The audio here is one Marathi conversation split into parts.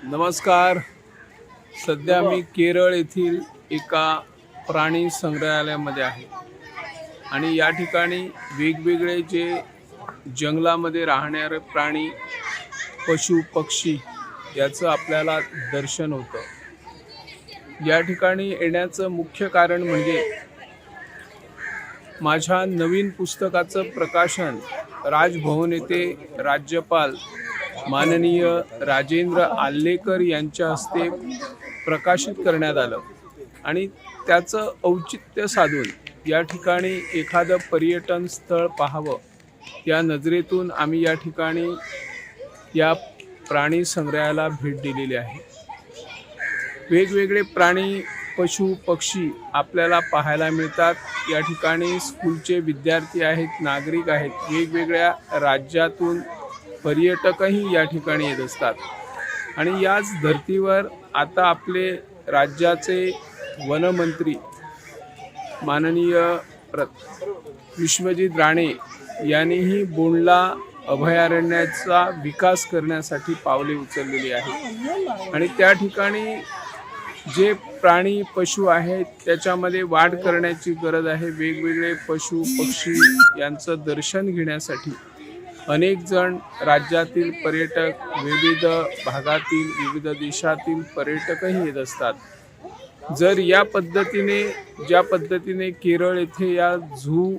नमस्कार. सध्या मी केरळ येथील एका प्राणी संग्रहालयामध्ये आहे आणि या ठिकाणी वेगवेगळे जे जंगलामध्ये राहणारे प्राणी, पशु पक्षी याचं आपल्याला दर्शन होतं। या ठिकाणी येण्याचं मुख्य कारण म्हणजे माझ्या नवीन पुस्तकाचं प्रकाशन राजभवन येथे राज्यपाल माननीय राजेंद्र आल्लेकर यांच्या हस्ते प्रकाशित करण्यात आलं आणि त्याचं औचित्य साधून या ठिकाणी एखादं पर्यटन स्थळ पाहावं या नजरेतून आम्ही या ठिकाणी या प्राणी संग्रहालयाला भेट दिलेली आहे। वेगवेगळे प्राणी, पशु पक्षी आपल्याला पाहायला मिळतात। या ठिकाणी स्कूलचे विद्यार्थी आहेत, नागरिक आहेत, वेगवेगळ्या राज्यातून पर्यटकही या ठिकाणी येत असतात आणि याच धर्तीवर आता आपले राज्याचे वनमंत्री माननीय विश्वजित राणे यांनीही बोंडला अभयारण्याचा विकास करण्यासाठी पावले उचललेली आहेत आणि त्या ठिकाणी जे प्राणी पशु आहेत त्याच्यामध्ये वाढ करण्याची गरज आहे। वेगवेगळे पशु पक्षी यांचं दर्शन घेण्यासाठी अनेक जण राज्यातील पर्यटक, विविध भागातील, विविध देशातील पर्यटकही येत असतात। जर या पद्धतीने ज्या पद्धतीने केरळ येथे या झू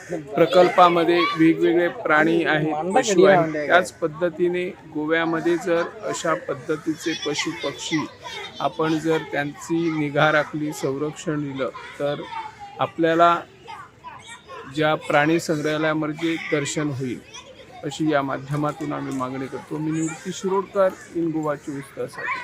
प्रकल्पामध्ये वेगवेगळे प्राणी आहेत, पशु आहेत, त्याच पद्धतीने गोव्यामध्ये जर अशा पद्धतीचे पशु पक्षी आपण जर त्यांची निगा राखली, संरक्षण दिलं तर आपल्याला ज्या प्राणी संग्रहालयामध्ये दर्शन होईल अशी या माध्यमातून आम्ही मागणी करतो। मी निवृत्ती शिरोडकर, इन गोवा 24 तास।